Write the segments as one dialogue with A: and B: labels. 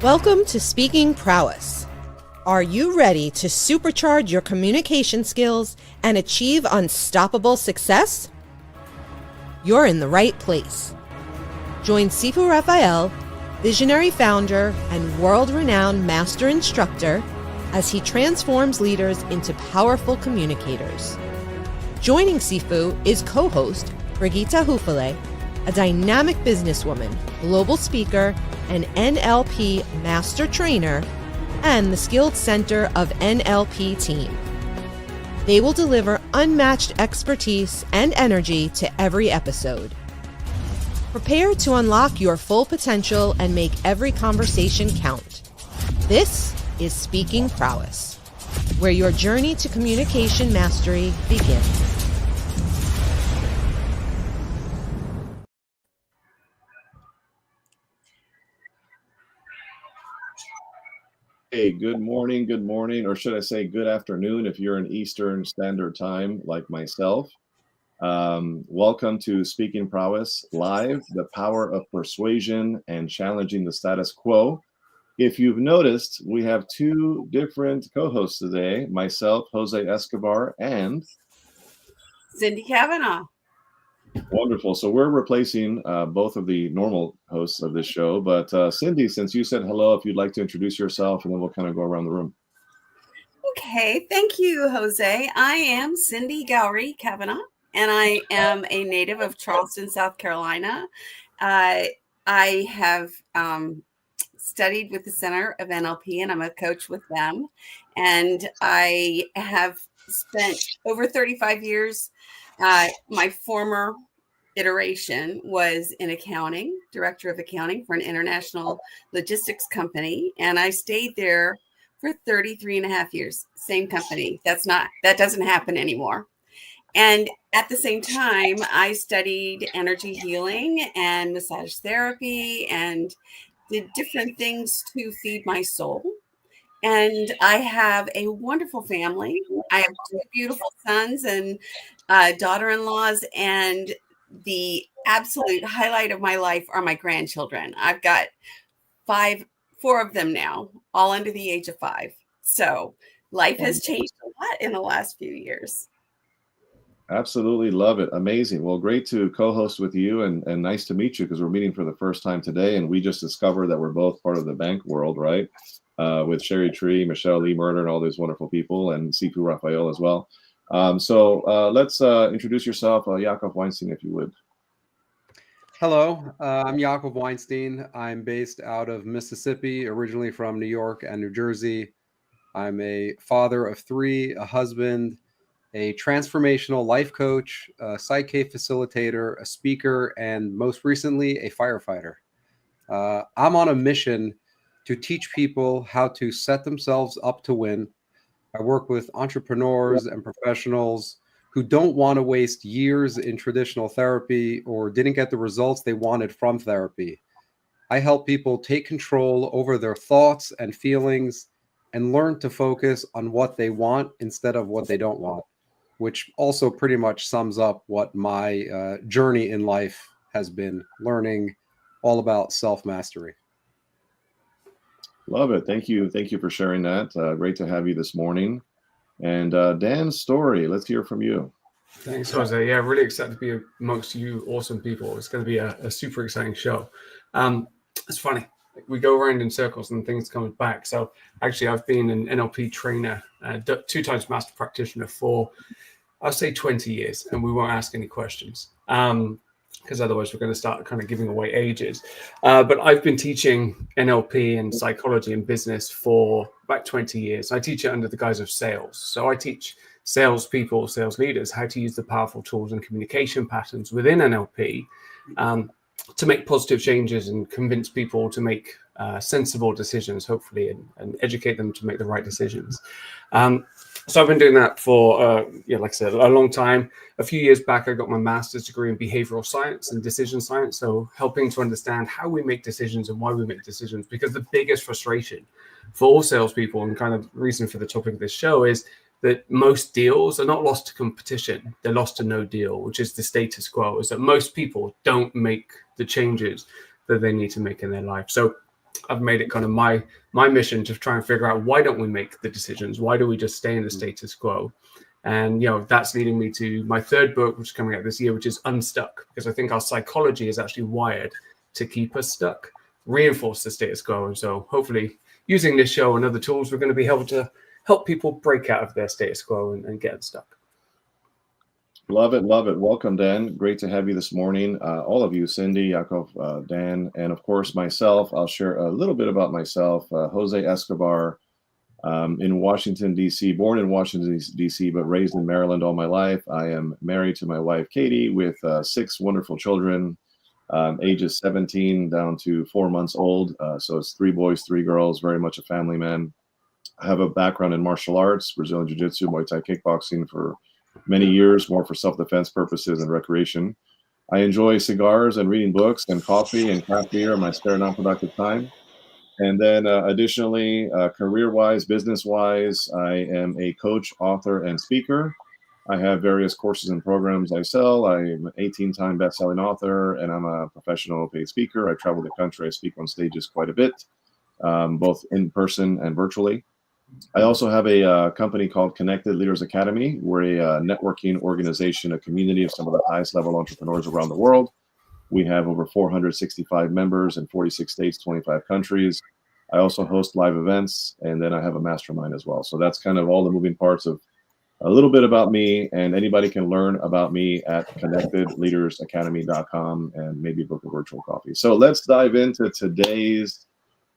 A: Welcome to Speaking Prowess. Are you ready to supercharge your communication skills and achieve unstoppable success? You're in the right place. Join Sifu Rafael, visionary founder and world-renowned master instructor, as he transforms leaders into powerful communicators. Joining Sifu is co-host Brigitte Hufele, a dynamic businesswoman, global speaker, and NLP master trainer, and the Skilled Center of NLP team. They will deliver unmatched expertise and energy to every episode. Prepare to unlock your full potential and make every conversation count. This is Speaking Prowess, where your journey to communication mastery begins.
B: Hey, good morning, or should I say good afternoon if you're in Eastern Standard Time like myself. Welcome to Speaking Prowess Live, the power of persuasion and challenging the status quo. If you've noticed, we have two different co-hosts today, myself, Jose Escobar, and
C: Cindy Kavanaugh.
B: Wonderful. So we're replacing both of the normal hosts of this show. But Cindy, since you said hello, if you'd like to introduce yourself, and then we'll kind of go around the room.
C: Okay. Thank you, Jose. I am Cindy Gauri Kavanaugh, and I am a native of Charleston, South Carolina. I have studied with the Center of NLP, and I'm a coach with them. And I have spent over 35 years. My former iteration was in accounting, director of accounting for an international logistics company. And I stayed there for 33 and a half years. Same company. That doesn't happen anymore. And at the same time, I studied energy healing and massage therapy and did different things to feed my soul. And I have a wonderful family. I have two beautiful sons and daughter-in-laws, and the absolute highlight of my life are my grandchildren. I've got four of them now, all under the age of 5. So life has changed a lot in the last few years.
B: Absolutely love it. Amazing. Well, great to co-host with you, and nice to meet you, because we're meeting for the first time today, and we just discovered that we're both part of the bank world, right? With Sherry Tree, Michelle Lee Murder, and all these wonderful people, and Sifu Rafael as well. So let's introduce yourself, Jakob Weinstein, if you would.
D: Hello, I'm Jakob Weinstein. I'm based out of Mississippi, originally from New York and New Jersey. I'm a father of 3, a husband, a transformational life coach, a Psych-K facilitator, a speaker, and most recently, a firefighter. I'm on a mission to teach people how to set themselves up to win. I work with entrepreneurs and professionals who don't want to waste years in traditional therapy or didn't get the results they wanted from therapy. I help people take control over their thoughts and feelings and learn to focus on what they want instead of what they don't want, which also pretty much sums up what my journey in life has been, learning all about self-mastery.
B: Love it. Thank you. Thank you for sharing that. Great to have you this morning. And Dan Story, let's hear from you.
E: Thanks, Jose. Yeah, really excited to be amongst you awesome people. It's going to be a super exciting show. It's funny. We go around in circles and things come back. So actually, I've been an NLP trainer, 2 times master practitioner for, I'll say 20 years, and we won't ask any questions. Because otherwise we're going to start kind of giving away ages. But I've been teaching NLP and psychology and business for about 20 years. I teach it under the guise of sales. So I teach salespeople, sales leaders, how to use the powerful tools and communication patterns within NLP to make positive changes and convince people to make sensible decisions, hopefully, and educate them to make the right decisions. So I've been doing that for, like I said, a long time. A few years back, I got my master's degree in behavioral science and decision science. So helping to understand how we make decisions and why we make decisions, because the biggest frustration for all salespeople, and kind of reason for the topic of this show, is that most deals are not lost to competition. They're lost to no deal, which is the status quo, is that most people don't make the changes that they need to make in their life. So I've made it kind of my mission to try and figure out, why don't we make the decisions? Why do we just stay in the status quo? And, you know, that's leading me to my third book, which is coming out this year, which is Unstuck, because I think our psychology is actually wired to keep us stuck, reinforce the status quo. And so hopefully using this show and other tools, we're going to be able to help people break out of their status quo and get unstuck.
B: Love it, love it. Welcome, Dan. Great to have you this morning. All of you, Cindy, Yakov, Dan, and of course myself. I'll share a little bit about myself. Jose Escobar, in Washington, D.C., born in Washington, D.C., but raised in Maryland all my life. I am married to my wife, Katie, with 6 wonderful children, ages 17 down to 4 months old. So it's 3 boys, 3 girls, very much a family man. I have a background in martial arts, Brazilian Jiu-Jitsu, Muay Thai kickboxing for many years, more for self-defense purposes and recreation. I enjoy cigars and reading books and coffee and craft beer in my spare non-productive time. And then additionally, career-wise, business-wise, I am a coach, author, and speaker. I have various courses and programs I sell. I'm an 18-time best-selling author, and I'm a professional paid speaker. I travel the country. I speak on stages quite a bit, both in person and virtually. I also have a company called Connected Leaders Academy. We're a networking organization, a community of some of the highest level entrepreneurs around the world. We have over 465 members in 46 states, 25 countries. I also host live events, and then I have a mastermind as well. So that's kind of all the moving parts of a little bit about me, and anybody can learn about me at connectedleadersacademy.com and maybe book a virtual coffee. So let's dive into today's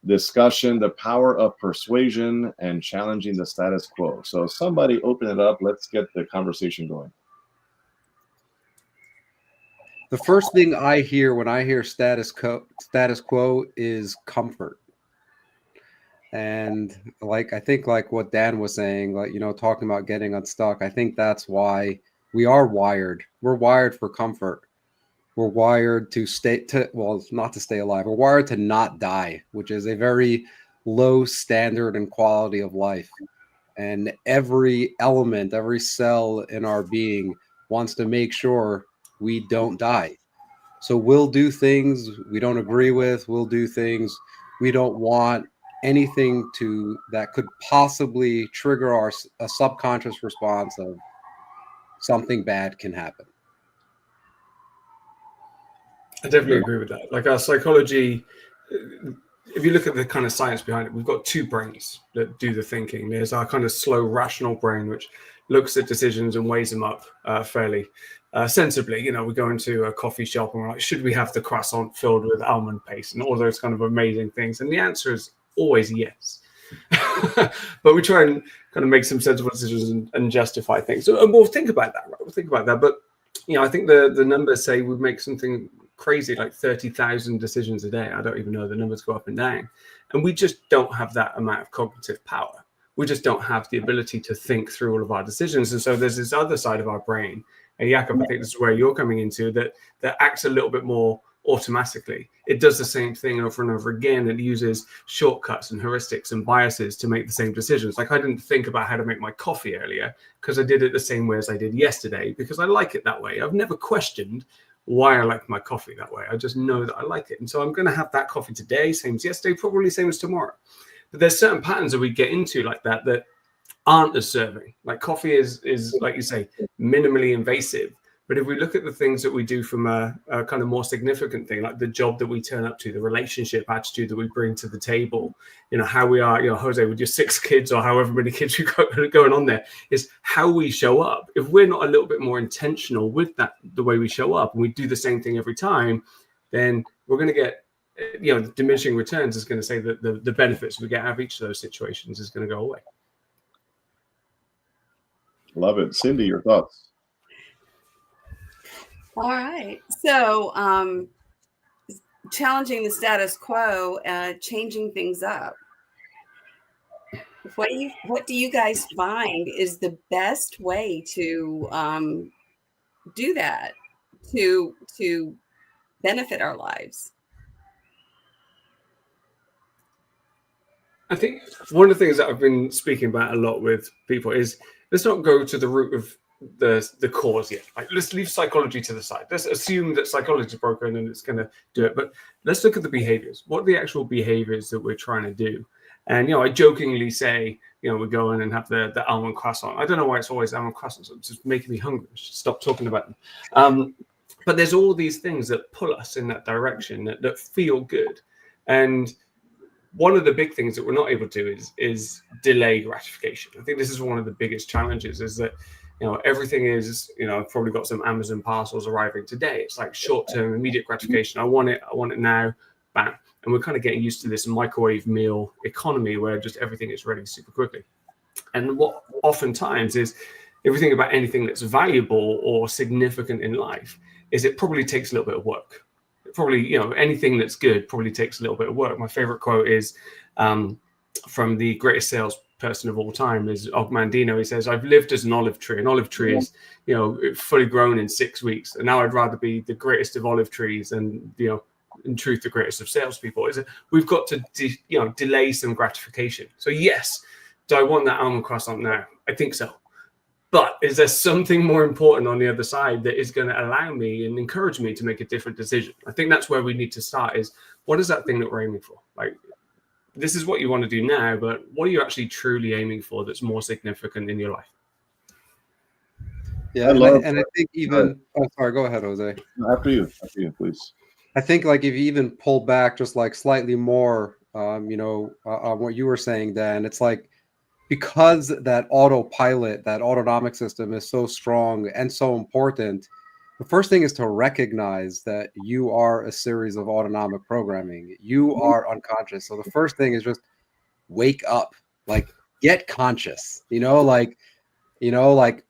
B: discussion, the power of persuasion and challenging the status quo. So somebody open it up. Let's get the conversation going.
D: The first thing I hear when I hear status quo is comfort. And I think what Dan was saying, talking about getting unstuck, I think that's why we are wired. We're wired for comfort. We're wired to not to stay alive. We're wired to not die, which is a very low standard and quality of life. And every element, every cell in our being wants to make sure we don't die. So we'll do things we don't agree with. We'll do things we don't want. Anything that could possibly trigger a subconscious response of something bad can happen.
E: I definitely agree with that. Like our psychology, if you look at the kind of science behind it, we've got 2 brains that do the thinking. There's our kind of slow, rational brain, which looks at decisions and weighs them up fairly sensibly. You know, we go into a coffee shop and we're like, should we have the croissant filled with almond paste and all those kind of amazing things? And the answer is always yes. But we try and kind of make some sensible decisions and justify things. So, and we'll think about that, right? We'll think about that. But, you know, I think the numbers say we make something crazy like 30,000 decisions a day. I don't even know, the numbers go up and down, and we just don't have that amount of cognitive power. We just don't have the ability to think through all of our decisions. And so there's this other side of our brain, and Jakob, I think this is where you're coming into, that acts a little bit more automatically. It does the same thing over and over again. It uses shortcuts and heuristics and biases to make the same decisions. Like, I didn't think about how to make my coffee earlier because I did it the same way as I did yesterday, because I like it that way. I've never questioned why I like my coffee that way. I just know that I like it. And so I'm going to have that coffee today, same as yesterday, probably same as tomorrow. But there's certain patterns that we get into like that aren't as serving. Like coffee is like you say, minimally invasive. But if we look at the things that we do from a kind of more significant thing, like the job that we turn up to, the relationship attitude that we bring to the table, you know, how we are, you know, Jose, with your 6 kids or however many kids you've got going on there, is how we show up. If we're not a little bit more intentional with that, the way we show up, and we do the same thing every time, then we're going to get, you know, diminishing returns is going to say that the benefits we get out of each of those situations is going to go away.
B: Love it. Cindy, your thoughts?
C: All right. So challenging the status quo, changing things up. What do you guys find is the best way to do that, to benefit our lives?
E: I think one of the things that I've been speaking about a lot with people is, let's not go to the root of the cause yet. Like, let's leave psychology to the side. Let's assume that psychology is broken and it's going to do it. But let's look at the behaviors. What are the actual behaviors that we're trying to do? And, I jokingly say, we go in and have the almond croissant. I don't know why it's always almond croissants. It's just making me hungry. I should stop talking about them. But there's all these things that pull us in that direction that feel good. And one of the big things that we're not able to do is delay gratification. I think this is one of the biggest challenges, is that everything is, I've probably got some Amazon parcels arriving today. It's like short-term, immediate gratification. I want it now, bam. And we're kind of getting used to this microwave meal economy where just everything is ready super quickly. And what oftentimes is, if we think about anything that's valuable or significant in life, is it probably takes a little bit of work. Probably, anything that's good probably takes a little bit of work. My favorite quote is from the greatest salesperson of all time, is Og Mandino. He says, "I've lived as an olive tree. An olive tree is, fully grown in 6 weeks. And now I'd rather be the greatest of olive trees and, in truth, the greatest of salespeople." Is that we've got to, delay some gratification. So yes, do I want that almond croissant now? I think so. But is there something more important on the other side that is going to allow me and encourage me to make a different decision? I think that's where we need to start, is what is that thing that we're aiming for? Like, this is what you want to do now, but what are you actually truly aiming for that's more significant in your life?
D: Yeah, and I think even, sorry, go ahead, Jose.
B: After you, please.
D: I think like if you even pull back just like slightly more, on what you were saying, Dan, it's like, because that autopilot, that autonomic system is so strong and so important, the first thing is to recognize that you are a series of autonomic programming. You are unconscious. So the first thing is just wake up, like get conscious, like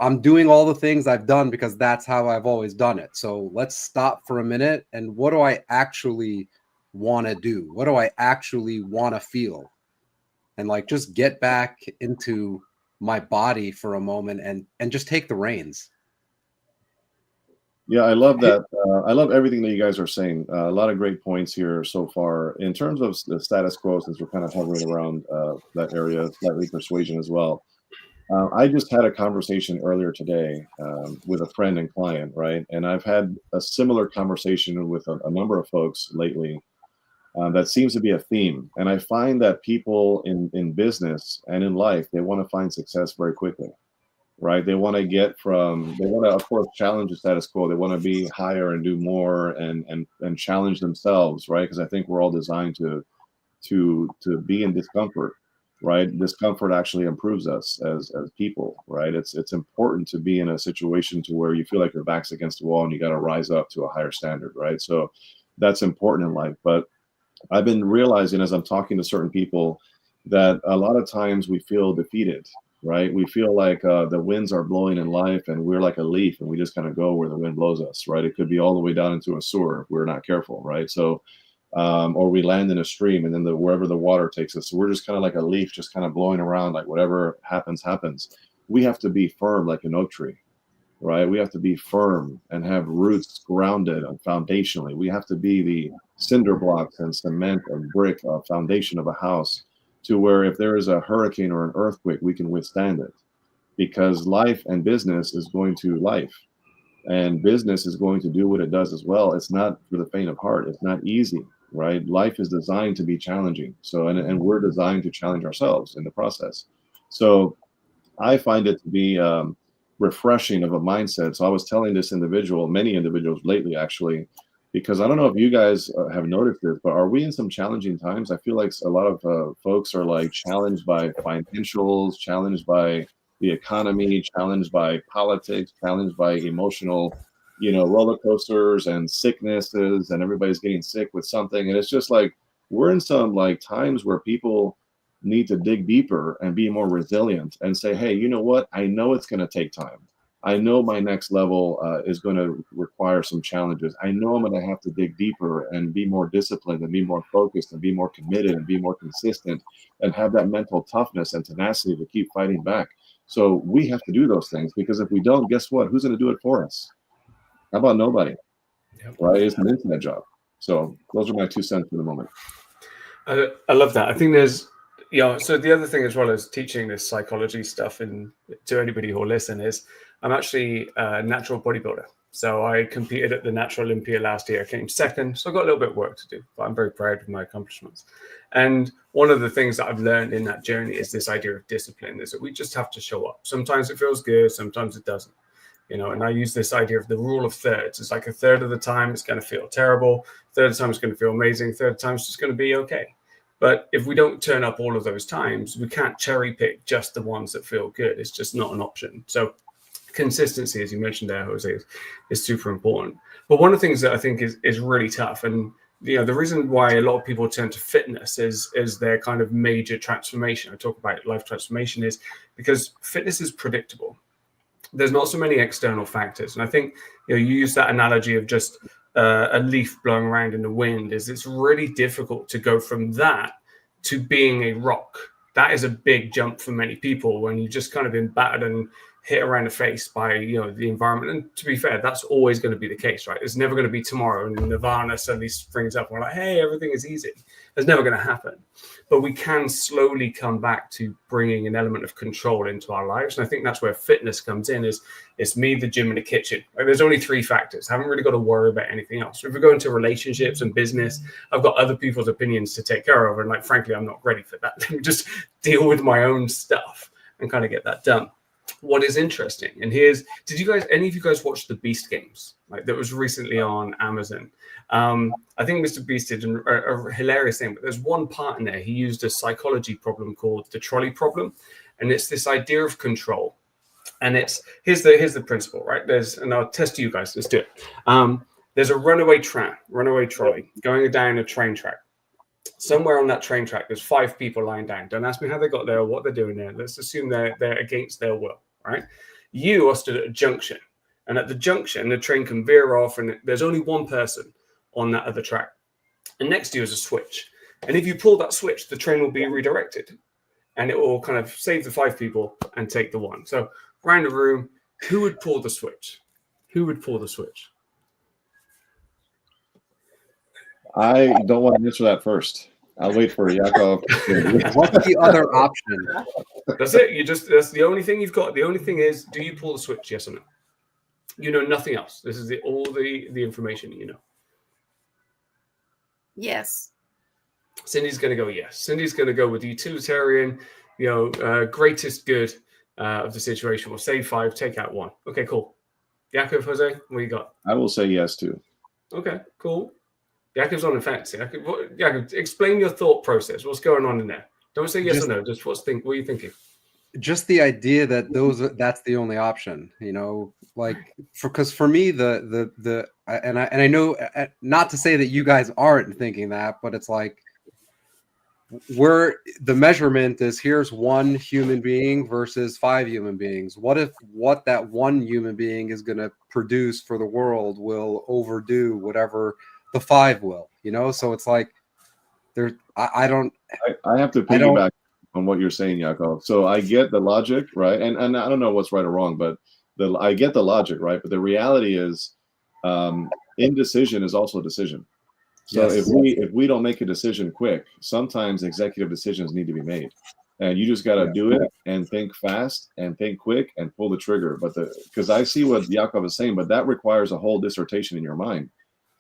D: I'm doing all the things I've done because that's how I've always done it. So let's stop for a minute. And what do I actually want to do? What do I actually want to feel? And like, just get back into my body for a moment and just take the reins.
B: Yeah, I love that. I love everything that you guys are saying. A lot of great points here so far. In terms of the status quo, since we're kind of hovering around that area, slightly persuasion as well. I just had a conversation earlier today with a friend and client, right? And I've had a similar conversation with a number of folks lately. That seems to be a theme. And I find that people in business and in life, they want to find success very quickly, right? They want to, of course, challenge the status quo. They want to be higher and do more and challenge themselves, right? Because I think we're all designed to be in discomfort, right? Discomfort actually improves us as people, right? It's important to be in a situation to where you feel like your back's against the wall and you got to rise up to a higher standard, right? So that's important in life. But I've been realizing as I'm talking to certain people that a lot of times we feel defeated, right? We feel like the winds are blowing in life and we're like a leaf and we just kind of go where the wind blows us, right? It could be all the way down into a sewer if we're not careful, right? So, or we land in a stream and then wherever the water takes us. So we're just kind of like a leaf, just kind of blowing around, like whatever happens, happens. We have to be firm like an oak tree, right? We have to be firm and have roots grounded and foundationally. We have to be the cinder blocks and cement and brick foundation of a house to where if there is a hurricane or an earthquake, we can withstand it, because life and business is going to life and business is going to do what it does as well. It's not for the faint of heart. It's not easy, right? Life is designed to be challenging. So, and we're designed to challenge ourselves in the process. So I find it to be refreshing of a mindset. So I was telling this individual, many individuals lately, actually, because I don't know if you guys have noticed this, but are we in some challenging times? I feel like a lot of folks are like challenged by financials, challenged by the economy, challenged by politics, challenged by emotional, roller coasters and sicknesses, and everybody's getting sick with something. And it's just like, we're in some like times where people need to dig deeper and be more resilient and say, hey, you know what? I know it's going to take time. I know my next level is going to require some challenges. I know I'm going to have to dig deeper and be more disciplined and be more focused and be more committed and be more consistent and have that mental toughness and tenacity to keep fighting back. So we have to do those things, because if we don't, guess what? Who's going to do it for us? How about nobody? Yep. Right? It's an internet job. So those are my 2 cents for the moment.
E: I love that. I think there's, so the other thing as well as teaching this psychology stuff and to anybody who will listen is, I'm actually a natural bodybuilder. So I competed at the Natural Olympia last year, came second. So I've got a little bit of work to do, but I'm very proud of my accomplishments. And one of the things that I've learned in that journey is this idea of discipline, is that we just have to show up. Sometimes it feels good, sometimes it doesn't. You know, and I use this idea of the rule of thirds. It's like a third of the time it's going to feel terrible, a third of the time it's going to feel amazing, a third of the time it's just going to be okay. But if we don't turn up all of those times, we can't cherry pick just the ones that feel good. It's just not an option. So consistency, as you mentioned there, Jose, is super important. But one of the things that I think is really tough, and you know, the reason why a lot of people turn to fitness is their kind of major transformation. I talk about life transformation is because fitness is predictable. There's not so many external factors, and I think you use that analogy of just a leaf blowing around in the wind. Is it's really difficult to go from that to being a rock. That is a big jump for many people when you've just kind of been battered and hit around the face by the environment. And to be fair, that's always going to be the case, right? It's never going to be tomorrow and Nirvana suddenly springs up and we're like, hey, everything is easy. That's never going to happen. But we can slowly come back to bringing an element of control into our lives. And I think that's where fitness comes in, is it's me, the gym, and the kitchen. Like, there's only 3 factors. I haven't really got to worry about anything else. So if we go into relationships and business, I've got other people's opinions to take care of. And like, frankly, I'm not ready for that. Let me just deal with my own stuff and kind of get that done. What is interesting, and did any of you guys watch the Beast Games? Like, that was recently on Amazon. I think Mr. Beast did a hilarious thing, but there's one part in there. He used a psychology problem called the trolley problem, and it's this idea of control. And here's the principle, right? And I'll test you guys. Let's do it. There's a runaway trolley going down a train track. Somewhere on that train track, there's 5 people lying down. Don't ask me how they got there or what they're doing there. Let's assume they're against their will, right? You are stood at a junction, and at the junction, the train can veer off, and there's only one person on that other track. And next to you is a switch. And if you pull that switch, the train will be redirected, and it will kind of save the 5 people and take the one. So around the room, who would pull the switch? Who would pull the switch?
B: I don't want to answer that first. I'll wait for Yakov.
D: What's the other option?
E: That's it. That's the only thing you've got. The only thing is, do you pull the switch? Yes or no? You know nothing else. This is all the information you know.
C: Yes.
E: Cindy's going to go yes. Cindy's going to go with the utilitarian, greatest good of the situation. We'll save 5, take out 1. Okay, cool. Yakov, Jose, what you got?
B: I will say yes too.
E: Okay, cool. Yakov's on the fence. Yakov, explain your thought process. What's going on in there? Don't say yes or no. Just what are you thinking?
D: Just the idea that that's the only option, because for me I know, not to say that you guys aren't thinking that, but it's like, where the measurement is, here's 1 human being versus 5 human beings. What if what that 1 human being is going to produce for the world will overdo whatever the 5 will, So it's like, I
B: have to piggyback on what you're saying, Yakov. So I get the logic, right? And I don't know what's right or wrong, but I get the logic, right? But the reality is, indecision is also a decision. So
D: yes.
B: if we don't make a decision quick, sometimes executive decisions need to be made, and you just got to do it and think fast and think quick and pull the trigger. But because I see what Yakov is saying, but that requires a whole dissertation in your mind.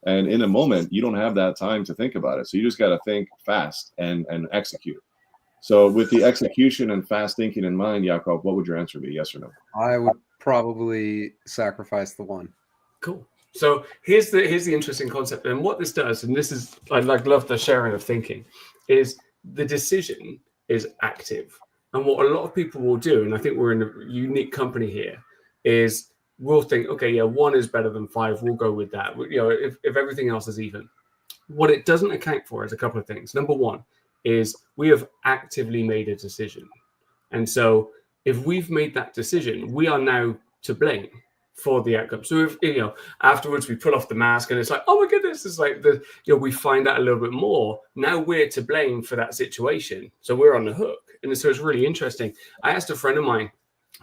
B: And in a moment, you don't have that time to think about it. So you just got to think fast and execute. So with the execution and fast thinking in mind, Yakov, what would your answer be? Yes or no?
D: I would probably sacrifice the 1.
E: Cool. So here's the interesting concept. And what this does, and this is, I love the sharing of thinking, is the decision is active. And what a lot of people will do, and I think we're in a unique company here, is we'll think, okay, yeah, 1 is better than 5. We'll go with that. If everything else is even. What it doesn't account for is a couple of things. Number 1 is we have actively made a decision. And so if we've made that decision, we are now to blame for the outcome. So if, afterwards we pull off the mask and it's like, oh my goodness, it's like we find out a little bit more. Now we're to blame for that situation. So we're on the hook. And so it's really interesting. I asked a friend of mine,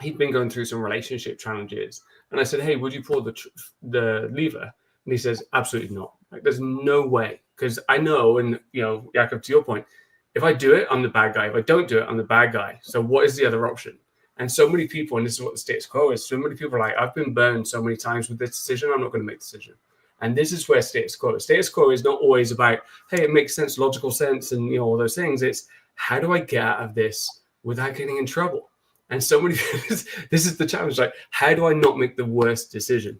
E: he'd been going through some relationship challenges. And I said, hey, would you pull the lever? And he says, absolutely not. Like, there's no way. Because I know, and, Yakov, to your point, if I do it, I'm the bad guy. If I don't do it, I'm the bad guy. So what is the other option? And so many people, and this is what the status quo is, so many people are like, I've been burned so many times with this decision, I'm not going to make a decision. And this is where status quo is. Status quo is not always about, hey, it makes sense, logical sense, and all those things. It's how do I get out of this without getting in trouble? And so many, this is the challenge. Like, how do I not make the worst decision?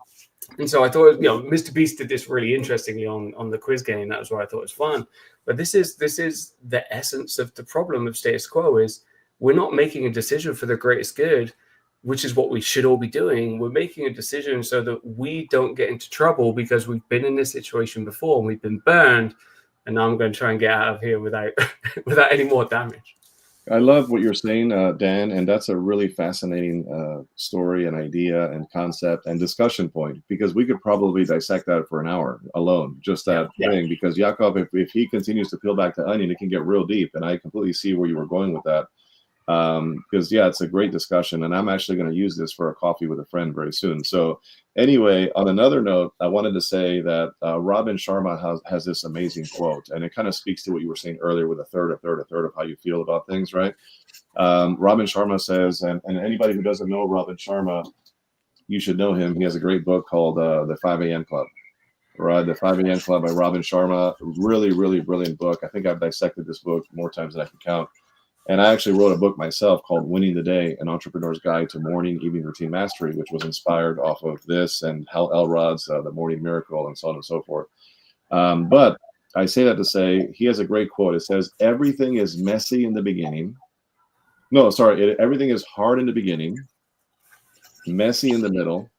E: And so I thought, Mr. Beast did this really interestingly on the quiz game. That was why I thought it was fun. But this is the essence of the problem of status quo is we're not making a decision for the greatest good, which is what we should all be doing. We're making a decision so that we don't get into trouble because we've been in this situation before and we've been burned. And now I'm going to try and get out of here without without any more damage.
B: I love what you're saying, Dan, and that's a really fascinating story and idea and concept and discussion point, because we could probably dissect that for an hour alone, just that thing, because Jakob, if he continues to peel back the onion, it can get real deep, and I completely see where you were going with that. Because it's a great discussion, and I'm actually going to use this for a coffee with a friend very soon. So anyway, on another note, I wanted to say that Robin Sharma has this amazing quote, and it kind of speaks to what you were saying earlier with a third of how you feel about things, right? Robin Sharma says, and anybody who doesn't know Robin Sharma, you should know him. He has a great book called The 5 a.m. Club. Right, The 5 a.m. Club by Robin Sharma. Really, really brilliant book. I think I've dissected this book more times than I can count. And I actually wrote a book myself called Winning the Day, An Entrepreneur's Guide to Morning, Evening Routine Mastery, which was inspired off of this and Hal Elrod's The Morning Miracle and so on and so forth. But I say that to say he has a great quote. It says, everything is messy in the beginning. No, sorry. Everything is hard in the beginning, messy in the middle,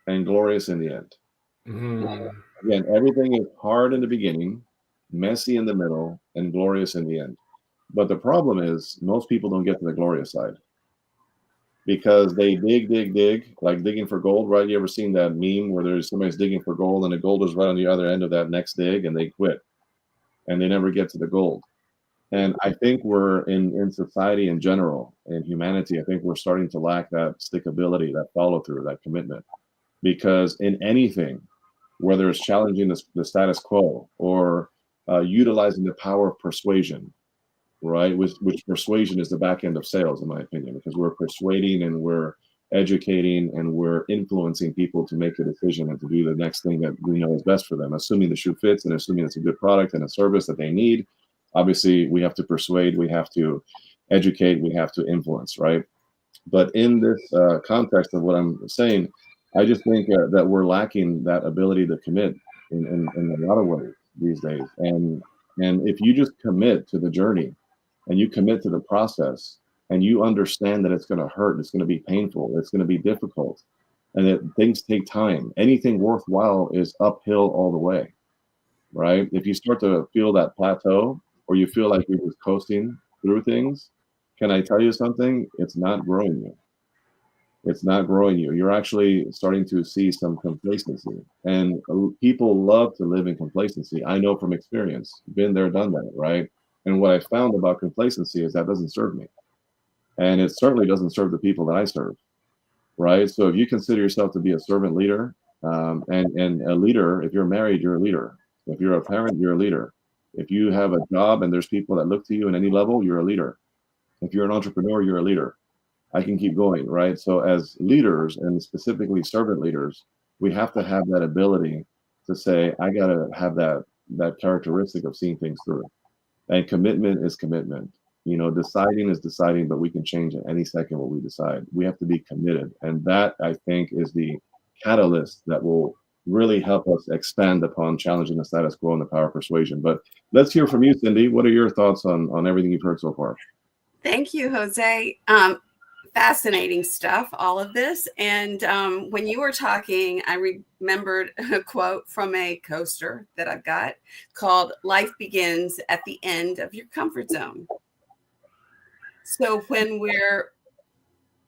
B: and glorious in the end. Again, everything is hard in the beginning, messy in the middle, and glorious in the end. But the problem is most people don't get to the glorious side because they dig, like digging for gold, right? You ever seen that meme where there's somebody's digging for gold and the gold is right on the other end of that next dig and they quit and they never get to the gold. And I think we're in society in general, in humanity, I think we're starting to lack that stickability, that follow through, that commitment. Because in anything, whether it's challenging the status quo or utilizing the power of persuasion, right? Which persuasion is the back end of sales, in my opinion, because we're persuading and we're educating and we're influencing people to make a decision and to do the next thing that we know is best for them, assuming the shoe fits and assuming it's a good product and a service that they need. Obviously, we have to persuade, we have to educate, we have to influence, right? But in this context of what I'm saying, I just think that we're lacking that ability to commit in a lot of ways these days. And if you just commit to the journey, and you commit to the process and you understand that it's going to hurt, it's going to be painful, it's going to be difficult, and that things take time. Anything worthwhile is uphill all the way, right? If you start to feel that plateau or you feel like you're just coasting through things, can I tell you something? It's not growing you. It's not growing you. You're actually starting to see some complacency. And people love to live in complacency. I know from experience, been there, done that, right? And what I found about complacency is that doesn't serve me. And it certainly doesn't serve the people that I serve, right? So if you consider yourself to be a servant leader, and a leader, if you're married, you're a leader. If you're a parent, you're a leader. If you have a job and there's people that look to you in any level, you're a leader. If you're an entrepreneur, you're a leader. I can keep going, right? So as leaders, and specifically servant leaders, we have to have that ability to say, I got to have that characteristic of seeing things through. And commitment is commitment. Deciding is deciding, but we can change at any second what we decide. We have to be committed. And that, I think, is the catalyst that will really help us expand upon challenging the status quo and the power of persuasion. But let's hear from you, Cindy. What are your thoughts on everything you've heard so far?
C: Thank you, Jose. Fascinating stuff, all of this. And when you were talking, I remembered a quote from a coaster that I've got called "Life begins at the end of your comfort zone." So when we're,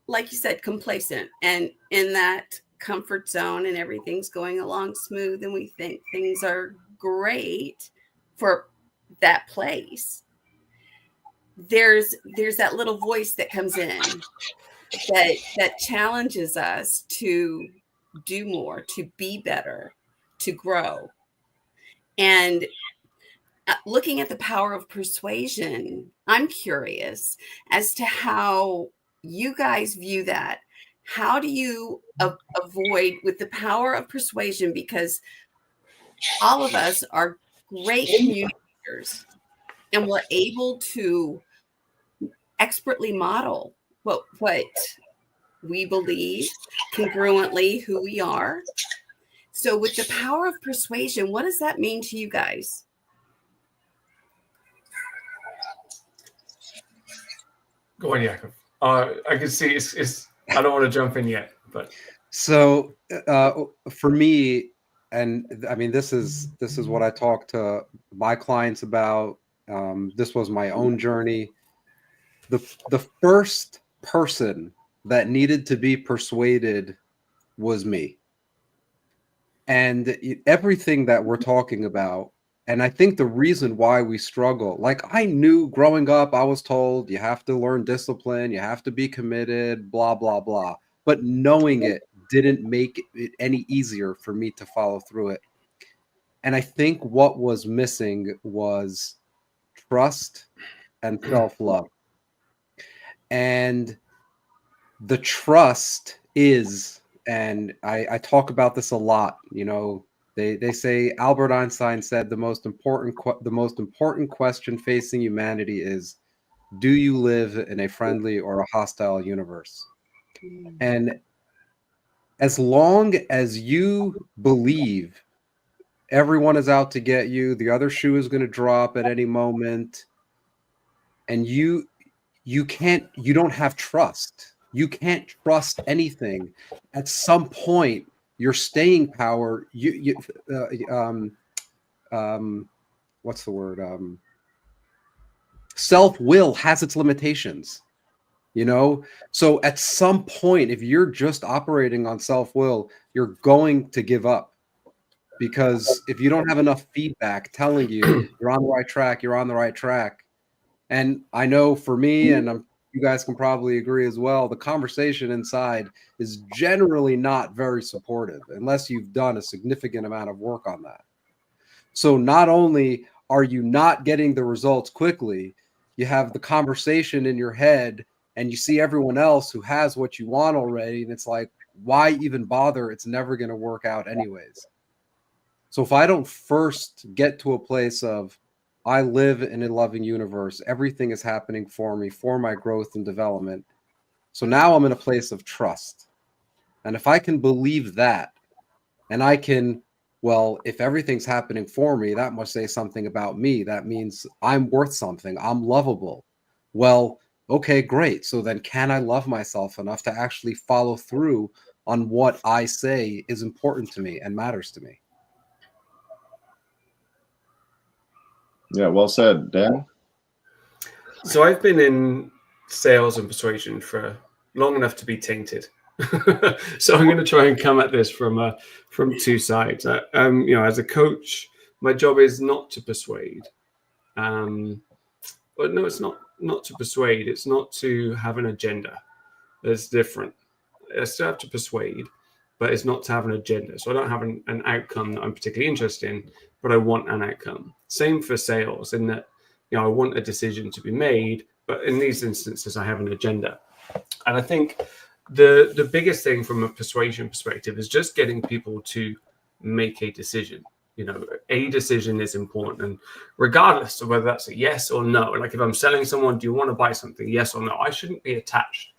C: like you said, complacent and in that comfort zone and everything's going along smooth and we think things are great for that place, there's that little voice that comes in that challenges us to do more, to be better, to grow. And looking at the power of persuasion, I'm curious as to how you guys view that? How do you avoid with the power of persuasion? Because all of us are great communicators and we're able to expertly model what we believe congruently who we are. So with the power of persuasion, what does that mean to you guys?
E: Go on, Jakob. I can see it's I don't want to jump in yet, but
D: so for me, and I mean, this is what I talk to my clients about. This was my own journey. The first person that needed to be persuaded was me. And everything that we're talking about, and I think the reason why we struggle, like I knew growing up, I was told you have to learn discipline, you have to be committed, blah, blah, blah. But knowing it didn't make it any easier for me to follow through it. And I think what was missing was trust and self-love. And the trust is, and I talk about this a lot, you know, they say Albert Einstein said the most important question facing humanity is, do you live in a friendly or a hostile universe? And as long as you believe everyone is out to get you, the other shoe is going to drop at any moment, and you don't have trust. You can't trust anything. At some point, your staying power, what's the word? Self-will has its limitations, you know? So at some point, if you're just operating on self-will, you're going to give up. Because if you don't have enough feedback telling you you're on the right track, you're on the right track. And I know for me, and you guys can probably agree as well, the conversation inside is generally not very supportive unless you've done a significant amount of work on that. So not only are you not getting the results quickly, you have the conversation in your head and you see everyone else who has what you want already. And it's like, why even bother? It's never going to work out anyways. So if I don't first get to a place of, I live in a loving universe, everything is happening for me, for my growth and development. So now I'm in a place of trust. And if I can believe that, and I can, well, if everything's happening for me, that must say something about me. That means I'm worth something. I'm lovable. Well, okay, great. So then can I love myself enough to actually follow through on what I say is important to me and matters to me?
B: Yeah, well said, Dan.
E: So I've been in sales and persuasion for long enough to be tainted. So I'm going to try and come at this from two sides. You know, as a coach, my job is not to persuade. But no, it's not to persuade. It's not to have an agenda. It's different. I still have to persuade, but it's not to have an agenda. So I don't have an outcome that I'm particularly interested in, but I want an outcome. Same for sales, in that, you know, I want a decision to be made, but in these instances, I have an agenda. And I think the biggest thing from a persuasion perspective is just getting people to make a decision. You know, a decision is important, and regardless of whether that's a yes or no, like if I'm selling someone, do you want to buy something? Yes or no? I shouldn't be attached.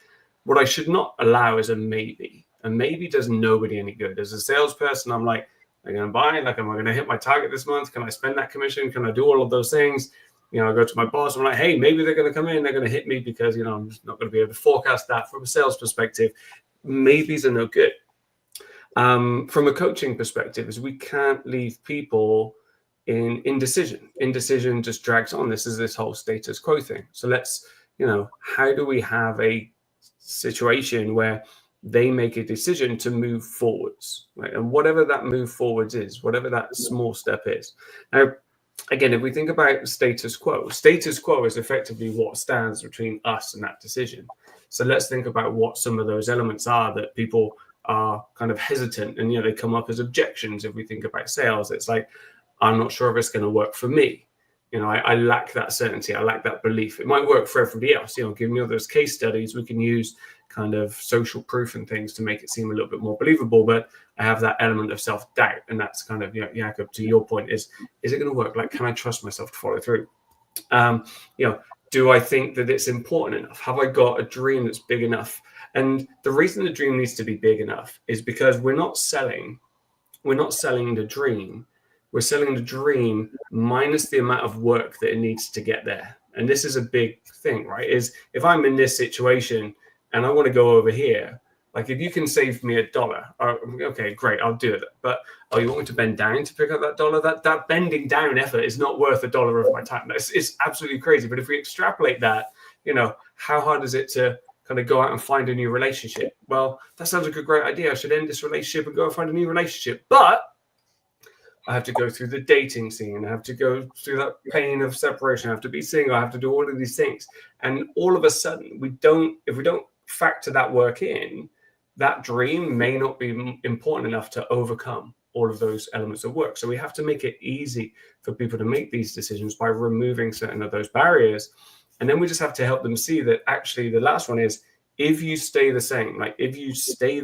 E: What I should not allow is a maybe. A maybe does nobody any good. As a salesperson, I'm like, am I going to buy? Like, am I going to hit my target this month? Can I spend that commission? Can I do all of those things? You know, I go to my boss. I'm like, hey, maybe they're going to come in. They're going to hit me because, you know, I'm just not going to be able to forecast that from a sales perspective. Maybes are no good. From a coaching perspective, is we can't leave people in indecision. Indecision just drags on. This is this whole status quo thing. So let's, you know, how do we have a situation where they make a decision to move forwards, right? And whatever that move forwards is, whatever that small step is. Now, again, if we think about status quo is effectively what stands between us and that decision. So let's think about what some of those elements are that people are kind of hesitant, and, you know, they come up as objections. If we think about sales, it's like, I'm not sure if it's going to work for me. I lack that certainty. I lack that belief. It might work for everybody else. Give me all those case studies. We can use kind of social proof and things to make it seem a little bit more believable. But I have that element of self-doubt. And that's kind of, Jakob, to your point, is it going to work? Like, can I trust myself to follow through? Do I think that it's important enough? Have I got a dream that's big enough? And the reason the dream needs to be big enough is because we're not selling the dream. We're selling the dream minus the amount of work that it needs to get there. And this is a big thing, right? Is if I'm in this situation and I want to go over here, like if you can save me $1, okay, great, I'll do it. But you want me to bend down to pick up that $1? That bending down effort is not worth $1 of my time. It's absolutely crazy. But if we extrapolate that, how hard is it to kind of go out and find a new relationship? Well, that sounds like a great idea. I should end this relationship and go and find a new relationship. But I have to go through the dating scene. I have to go through that pain of separation. I have to be single. I have to do all of these things. And all of a sudden, if we don't factor that work in, that dream may not be important enough to overcome all of those elements of work. So we have to make it easy for people to make these decisions by removing certain of those barriers. And then we just have to help them see that actually the last one is, if you stay the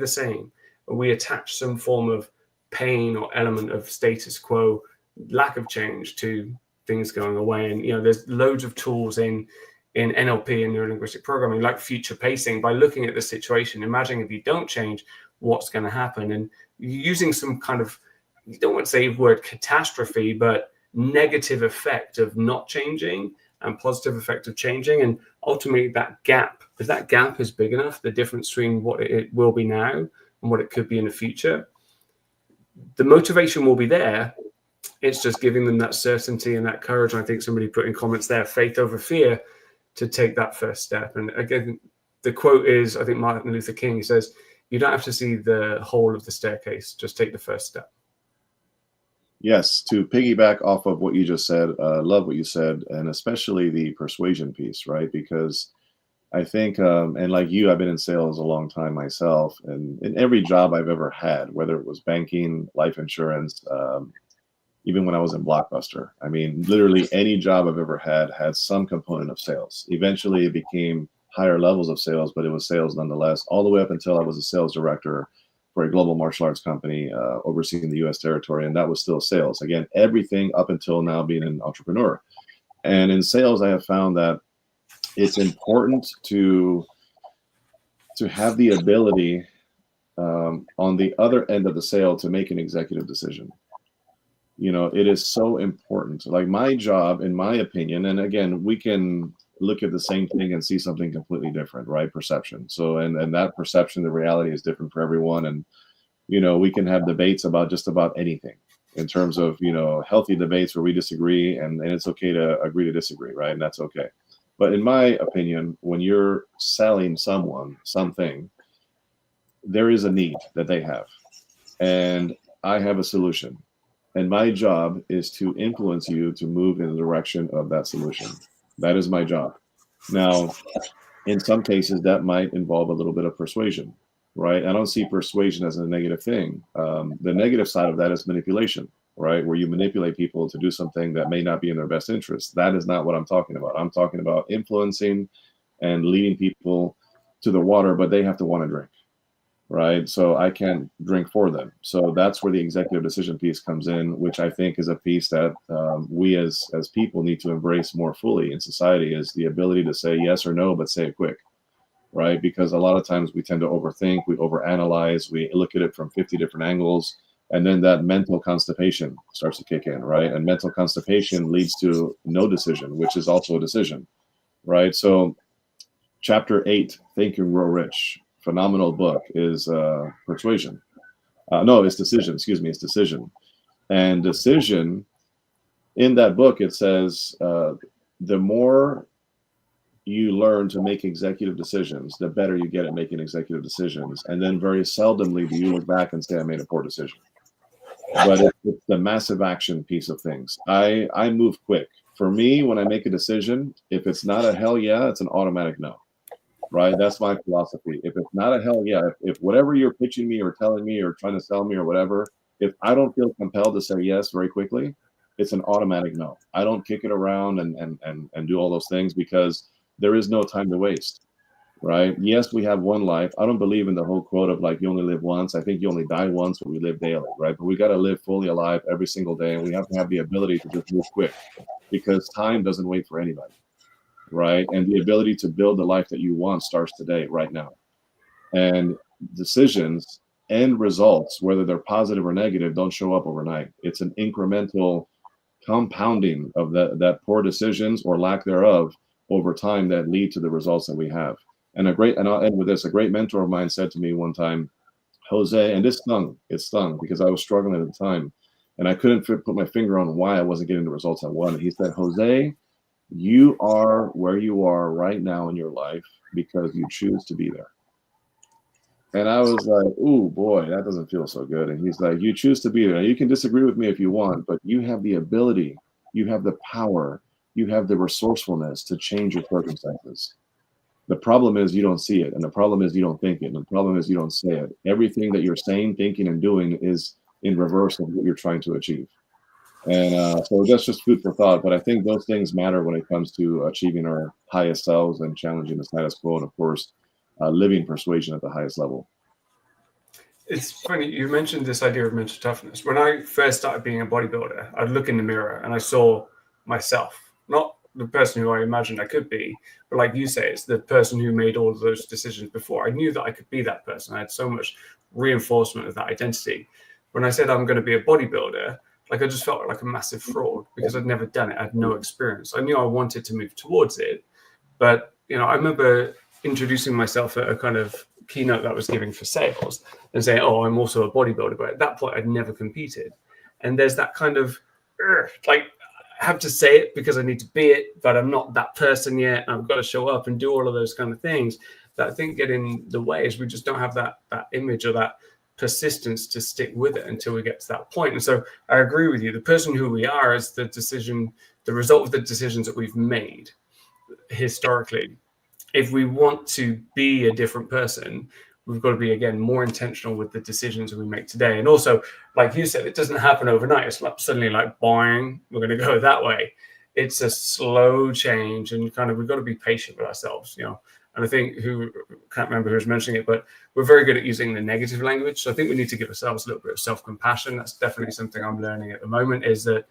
E: same, we attach some form of pain or element of status quo, lack of change to things going away. And there's loads of tools in NLP and neurolinguistic programming, like future pacing, by looking at the situation, imagining if you don't change, what's going to happen, and using some kind of, you don't want to say the word catastrophe, but negative effect of not changing and positive effect of changing. And ultimately that gap, if that gap is big enough, the difference between what it will be now and what it could be in the future, the motivation will be there. It's just giving them that certainty and that courage. And I think somebody put in comments there, faith over fear, to take that first step. And again, the quote is, I think Martin Luther King says, you don't have to see the whole of the staircase, just take the first step.
B: Yes, to piggyback off of what you just said, love what you said, and especially the persuasion piece, right? Because I think, and like you, I've been in sales a long time myself, and in every job I've ever had, whether it was banking, life insurance, even when I was in Blockbuster, I mean, literally any job I've ever had some component of sales. Eventually it became higher levels of sales, but it was sales nonetheless, all the way up until I was a sales director for a global martial arts company overseeing the US territory. And that was still sales. Again, everything up until now being an entrepreneur. And in sales, I have found that it's important to have the ability on the other end of the sale to make an executive decision. It is so important. Like my job, in my opinion, and again, we can look at the same thing and see something completely different, right? Perception. So, and that perception, the reality is different for everyone. And, we can have debates about just about anything in terms of, healthy debates where we disagree, and it's okay to agree to disagree, right? And that's okay. But in my opinion, when you're selling someone something, there is a need that they have. And I have a solution. And my job is to influence you to move in the direction of that solution. That is my job. Now, in some cases, that might involve a little bit of persuasion, right? I don't see persuasion as a negative thing. The negative side of that is manipulation, right? Where you manipulate people to do something that may not be in their best interest. That is not what I'm talking about. I'm talking about influencing and leading people to the water, but they have to want to drink. Right. So I can't drink for them. So that's where the executive decision piece comes in, which I think is a piece that we as people need to embrace more fully in society, is the ability to say yes or no, but say it quick. Right. Because a lot of times we tend to overthink, we overanalyze, we look at it from 50 different angles. And then that mental constipation starts to kick in. Right. And mental constipation leads to no decision, which is also a decision. Right. So chapter 8, Think and Grow Rich. Phenomenal book, is Persuasion. It's Decision. Excuse me, it's Decision. And decision, in that book, it says the more you learn to make executive decisions, the better you get at making executive decisions. And then very seldomly do you look back and say, I made a poor decision. But it's the massive action piece of things. I move quick. For me, when I make a decision, if it's not a hell yeah, it's an automatic no. Right? That's my philosophy. If it's not a hell yeah, if whatever you're pitching me or telling me or trying to sell me or whatever, if I don't feel compelled to say yes very quickly, it's an automatic no. I don't kick it around and do all those things, because there is no time to waste, right? Yes, we have one life. I don't believe in the whole quote of like, you only live once. I think you only die once, but we live daily, right? But we got to live fully alive every single day, and we have to have the ability to just move quick, because time doesn't wait for anybody, right? And the ability to build the life that you want starts today, right now. And decisions and results, whether they're positive or negative, don't show up overnight. It's an incremental compounding of that poor decisions or lack thereof over time that lead to the results that we have. And I'll end with this, a great mentor of mine said to me one time, Jose, and it stung because I was struggling at the time and I couldn't put my finger on why I wasn't getting the results I wanted. He said, Jose, you are where you are right now in your life because you choose to be there. And I was like, ooh, boy, that doesn't feel so good. And he's like, you choose to be there. You can disagree with me if you want, but you have the ability, you have the power, you have the resourcefulness to change your circumstances. The problem is you don't see it. And the problem is you don't think it. And the problem is you don't say it. Everything that you're saying, thinking, and doing is in reverse of what you're trying to achieve. And so that's just food for thought. But I think those things matter when it comes to achieving our highest selves and challenging the status quo. And of course, living persuasion at the highest level.
E: It's funny, you mentioned this idea of mental toughness. When I first started being a bodybuilder, I'd look in the mirror and I saw myself, not the person who I imagined I could be, but like you say, it's the person who made all of those decisions before. I knew that I could be that person. I had so much reinforcement of that identity. When I said I'm going to be a bodybuilder, like I just felt like a massive fraud because I'd never done it. I had no experience. I knew I wanted to move towards it, but I remember introducing myself at a kind of keynote that I was giving for sales and saying, oh, I'm also a bodybuilder. But at that point, I'd never competed. And there's that kind of, like, I have to say it because I need to be it, but I'm not that person yet. I've got to show up and do all of those kind of things that I think get in the way is we just don't have that image or that persistence to stick with it until we get to that point. And so I agree with you. The person who we are is the result of the decisions that we've made historically. If we want to be a different person, we've got to be, again, more intentional with the decisions we make today. And also, like you said, it doesn't happen overnight. It's not suddenly like, boing, we're going to go that way. It's a slow change, and kind of we've got to be patient with ourselves, And I think can't remember who was mentioning it, but we're very good at using the negative language. So I think we need to give ourselves a little bit of self-compassion. That's definitely something I'm learning at the moment, is that,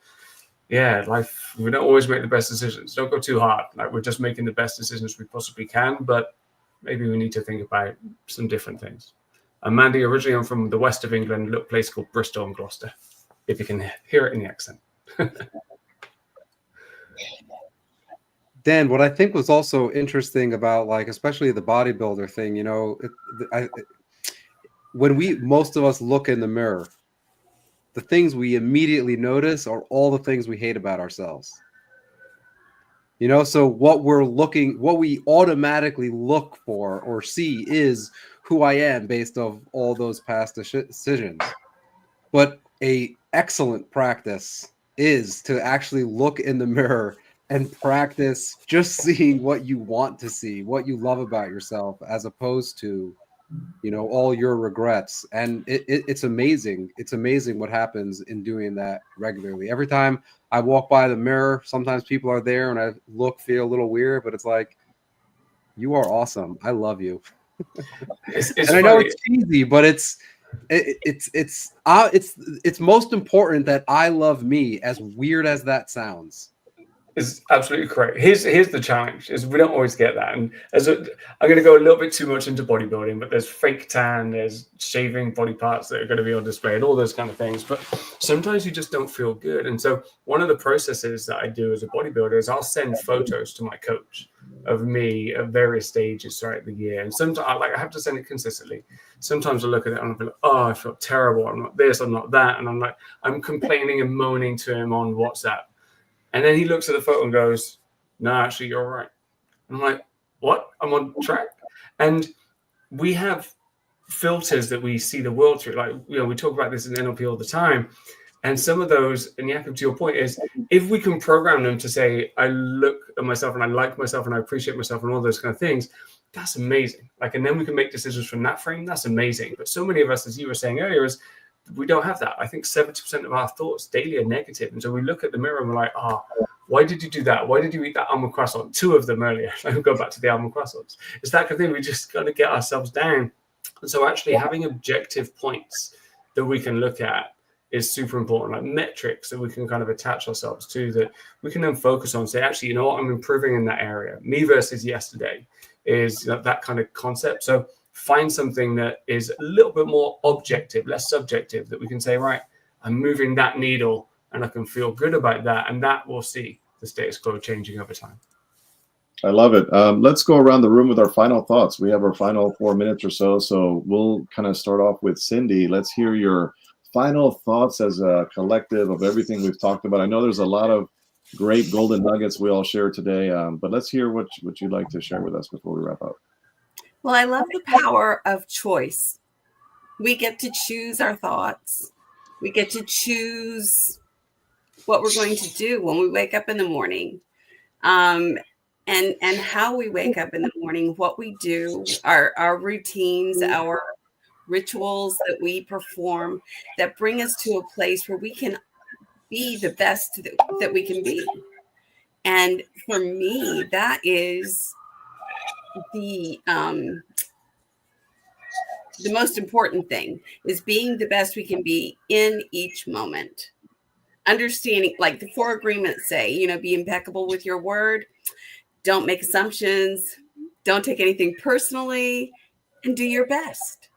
E: life, we don't always make the best decisions. Don't go too hard. Like, we're just making the best decisions we possibly can, but maybe we need to think about some different things. I'm Mandy. Originally, I'm from the west of England, a little place called Bristol and Gloucester, if you can hear it in the accent.
D: Dan, what I think was also interesting about, like, especially the bodybuilder thing, when most of us look in the mirror, the things we immediately notice are all the things we hate about ourselves. So what we automatically look for or see is who I am based on all those past decisions. But a excellent practice is to actually look in the mirror and practice just seeing what you want to see, what you love about yourself, as opposed to all your regrets. And it's amazing. It's amazing what happens in doing that regularly. Every time I walk by the mirror, sometimes people are there and I feel a little weird, but it's like, you are awesome. I love you.
E: It's
D: and I know it's cheesy, but it's most important that I love me, as weird as that sounds.
E: Is absolutely correct. Here's the challenge: is we don't always get that. And I'm going to go a little bit too much into bodybuilding, but there's fake tan, there's shaving body parts that are going to be on display, and all those kind of things. But sometimes you just don't feel good. And so one of the processes that I do as a bodybuilder is I'll send photos to my coach of me at various stages throughout the year. And sometimes I have to send it consistently. Sometimes I look at it and I'll be like, oh, I feel terrible. I'm not this, I'm not that. And I'm complaining and moaning to him on WhatsApp. And then he looks at the photo and goes, no, actually, you're right. I'm like, what? I'm on track. And we have filters that we see the world through. Like, we talk about this in NLP all the time. And some of those, and Jakob, to your point, is if we can program them to say, I look at myself and I like myself and I appreciate myself and all those kind of things, that's amazing. And then we can make decisions from that frame. That's amazing. But so many of us, as you were saying earlier, is we don't have that. I think 70% of our thoughts daily are negative. And so we look at the mirror and we're like, why did you do that? Why did you eat that almond croissant? 2 of them earlier. I'll go back to the almond croissants. It's that kind of thing. We just got to get ourselves down. And so actually having objective points that we can look at is super important, like metrics that we can kind of attach ourselves to, that we can then focus on, say, actually, you know what, I'm improving in that area. Me versus yesterday is that kind of concept. So find something that is a little bit more objective, less subjective, that we can say, right, I'm moving that needle and I can feel good about that. And that will see the status quo changing over time.
B: I love it. Let's go around the room with our final thoughts. We have our final 4 minutes or so. So we'll kind of start off with Cindy. Let's hear your final thoughts as a collective of everything we've talked about. I know there's a lot of great golden nuggets we all share today, but let's hear what you'd like to share with us before we wrap up.
C: Well, I love the power of choice. We get to choose our thoughts. We get to choose what we're going to do when we wake up in the morning, and how we wake up in the morning, what we do, our routines, our rituals that we perform that bring us to a place where we can be the best that we can be. And for me, that is the most important thing, is being the best we can be in each moment. Understanding, like the 4 agreements say, be impeccable with your word, don't make assumptions, don't take anything personally, and do your best.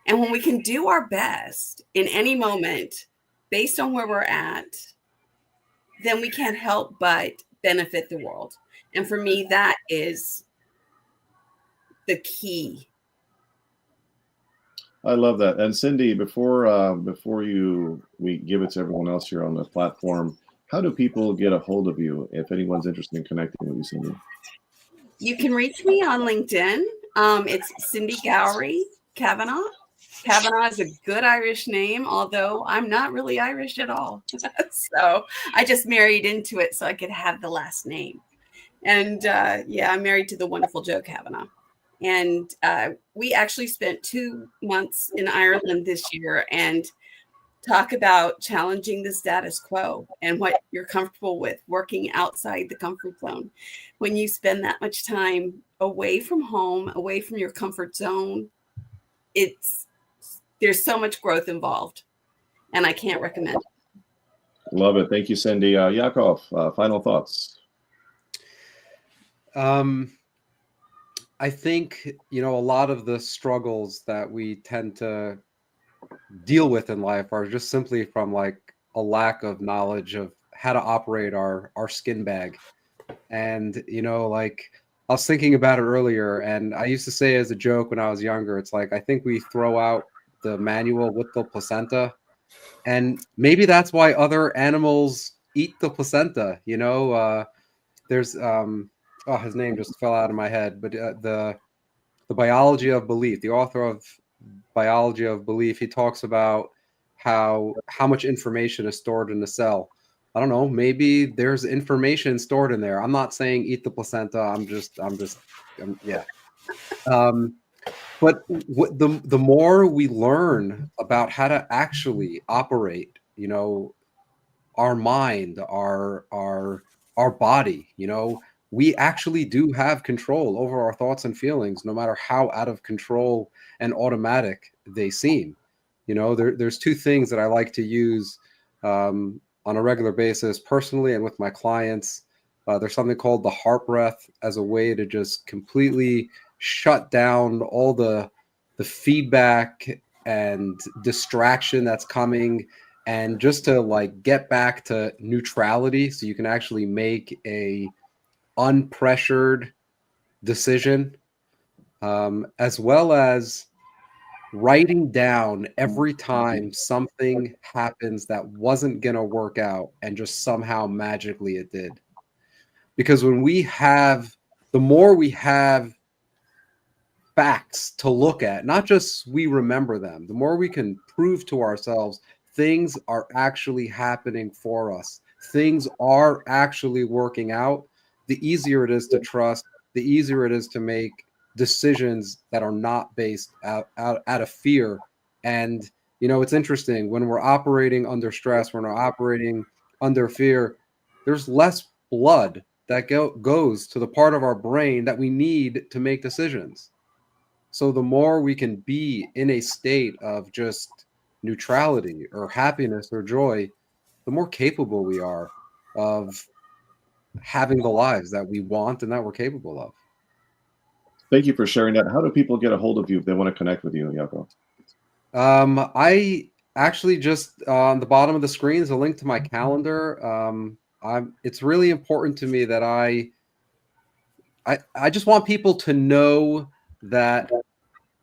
C: And when we can do our best in any moment based on where we're at, then we can't help but benefit the world. And for me, that is the key.
B: I love that. And Cindy, before we give it to everyone else here on the platform, how do people get a hold of you if anyone's interested in connecting with you, Cindy?
C: You can reach me on LinkedIn. It's Cindy Gauri Kavanagh. Kavanagh is a good Irish name, although I'm not really Irish at all. So I just married into it so I could have the last name. And I'm married to the wonderful Joe Kavanagh. And we actually spent 2 months in Ireland this year and talk about challenging the status quo and what you're comfortable with, working outside the comfort zone. When you spend that much time away from home, away from your comfort zone, there's so much growth involved, and I can't recommend it.
B: Love it. Thank you, Cindy. Yakov, final thoughts.
D: I think, a lot of the struggles that we tend to deal with in life are just simply from like a lack of knowledge of how to operate our skin bag. And, like I was thinking about it earlier, and I used to say as a joke when I was younger, it's like, I think we throw out the manual with the placenta, and maybe that's why other animals eat the placenta. There's his name just fell out of my head, but the Biology of Belief, the author of Biology of Belief, he talks about how much information is stored in the cell. I don't know, maybe there's information stored in there. I'm not saying eat the placenta. But the more we learn about how to actually operate, our mind, our body, we actually do have control over our thoughts and feelings, no matter how out of control and automatic they seem. There's 2 things that I like to use on a regular basis, personally and with my clients. There's something called the heart breath, as a way to just completely shut down all the feedback and distraction that's coming, and just to like get back to neutrality, so you can actually make a unpressured decision, as well as writing down every time something happens that wasn't going to work out and just somehow magically it did. Because the more we have facts to look at, not just we remember them, the more we can prove to ourselves things are actually happening for us, things are actually working out, the easier it is to trust, the easier it is to make decisions that are not based out of fear. And It's interesting when we're operating under stress, when we're operating under fear, there's less blood that goes to the part of our brain that we need to make decisions. So the more we can be in a state of just neutrality or happiness or joy, the more capable we are of having the lives that we want and that we're capable of.
B: Thank you for sharing that. How do people get a hold of you if they want to connect with you, Jaco?
D: I actually just on the bottom of the screen is a link to my calendar. It's really important to me that I just want people to know that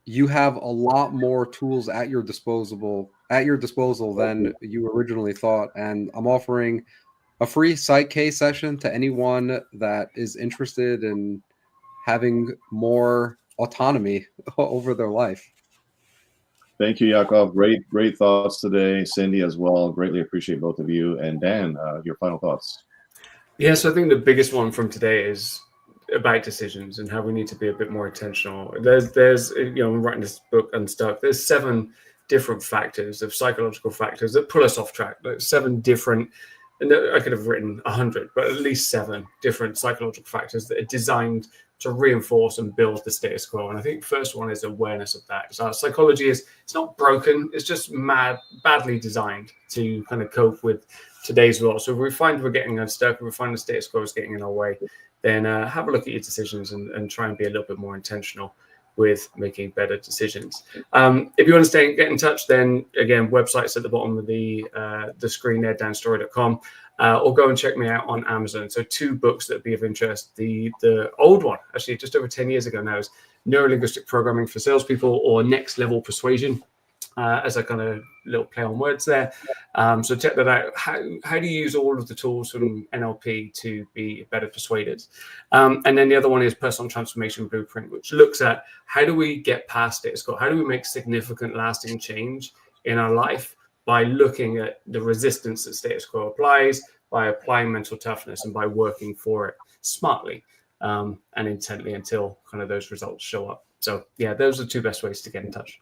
D: you have a lot more tools at your disposal than you originally thought. And I'm offering a free Psych-K session to anyone that is interested in having more autonomy over their life.
B: Thank you, Yakov. Great thoughts today. Cindy as well. Greatly appreciate both of you. And Dan, your final thoughts.
E: Yeah, so I think the biggest one from today is about decisions and how we need to be a bit more intentional. There's I'm writing this book Unstuck. There's 7 different factors of psychological factors that pull us off track. Like 7 different, and I could have written 100, but at least 7 different psychological factors that are designed to reinforce and build the status quo. And I think the first one is awareness of that. So our psychology it's not broken, it's just badly designed to kind of cope with today's world. So if we find we're getting unstuck, if we find the status quo is getting in our way, then have a look at your decisions and try and be a little bit more intentional with making better decisions. If you want to get in touch, then again, website's at the bottom of the screen there, danstory.com, or go and check me out on Amazon. So 2 books that would be of interest. The old one, actually just over 10 years ago now, is Neurolinguistic Programming for Salespeople, or Next Level Persuasion, as a kind of little play on words there. So check that out. How do you use all of the tools from NLP to be better persuaded? And then the other one is Personal Transformation Blueprint, which looks at how do we get past status quo? How do we make significant lasting change in our life by looking at the resistance that status quo applies, by applying mental toughness, and by working for it smartly and intently until kind of those results show up. So yeah, those are 2 best ways to get in touch.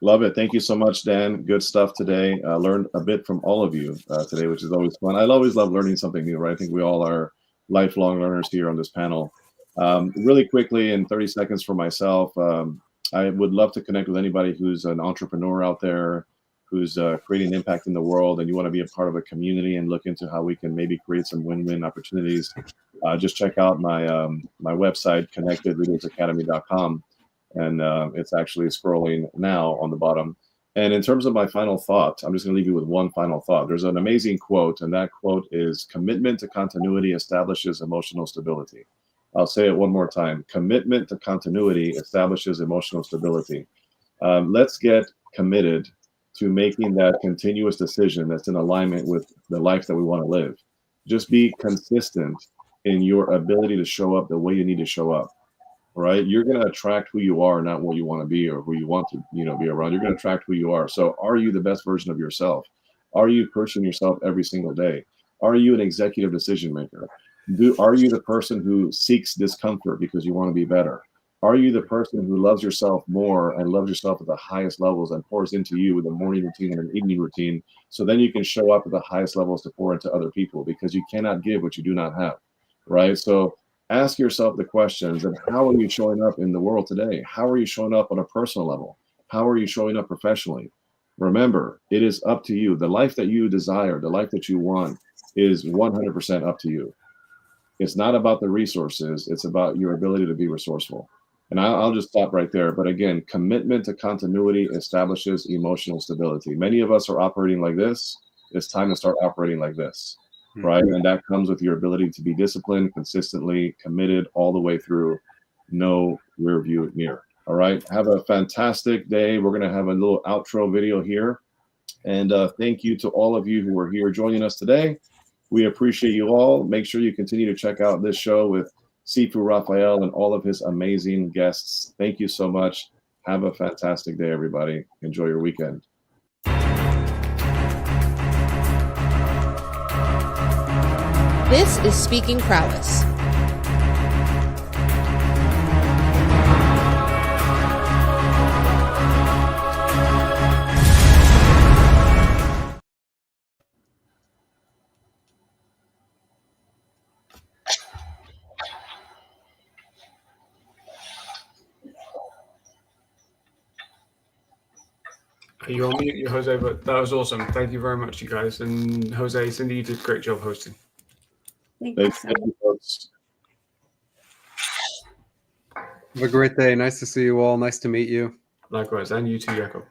B: Love it. Thank you so much, Dan. Good stuff today. Learned a bit from all of you today, which is always fun. I always love learning something new, right? I think we all are lifelong learners here on this panel. Really quickly, in 30 seconds for myself, I would love to connect with anybody who's an entrepreneur out there, who's creating impact in the world, and you want to be a part of a community and look into how we can maybe create some win-win opportunities. Just check out my website, connectedleadersacademy.com. And it's actually scrolling now on the bottom. And in terms of my final thought, I'm just going to leave you with one final thought. There's an amazing quote, and that quote is, "Commitment to continuity establishes emotional stability." I'll say it one more time. Commitment to continuity establishes emotional stability. Let's get committed to making that continuous decision that's in alignment with the life that we want to live. Just be consistent in your ability to show up the way you need to show up. Right? You're going to attract who you are, not what you want to be or who you want to, be around. You're going to attract who you are. So are you the best version of yourself? Are you pushing yourself every single day? Are you an executive decision maker? Are you the person who seeks discomfort because you want to be better? Are you the person who loves yourself more and loves yourself at the highest levels and pours into you with a morning routine and an evening routine, so then you can show up at the highest levels to pour into other people, because you cannot give what you do not have, right? So ask yourself the questions, and how are you showing up in the world today? How are you showing up on a personal level? How are you showing up professionally? Remember, it is up to you. The life that you desire, the life that you want, is 100% up to you. It's not about the resources. It's about your ability to be resourceful. And I'll just stop right there. But again, commitment to continuity establishes emotional stability. Many of us are operating like this. It's time to start operating like this. Right. And that comes with your ability to be disciplined, consistently committed all the way through. No rear view mirror. All right. Have a fantastic day. We're going to have a little outro video here. And thank you to all of you who are here joining us today. We appreciate you all. Make sure you continue to check out this show with Sifu Rafael and all of his amazing guests. Thank you so much. Have a fantastic day, everybody. Enjoy your weekend.
A: This is Speaking Prowess.
E: You're on mute, Jose, but that was awesome. Thank you very much, you guys. And Jose, Cindy, you did a great job hosting.
C: Thank you
B: Thank
C: so
B: you, folks.
D: Have a great day. Nice to see you all. Nice to meet you.
E: Likewise, and you too, Jakob.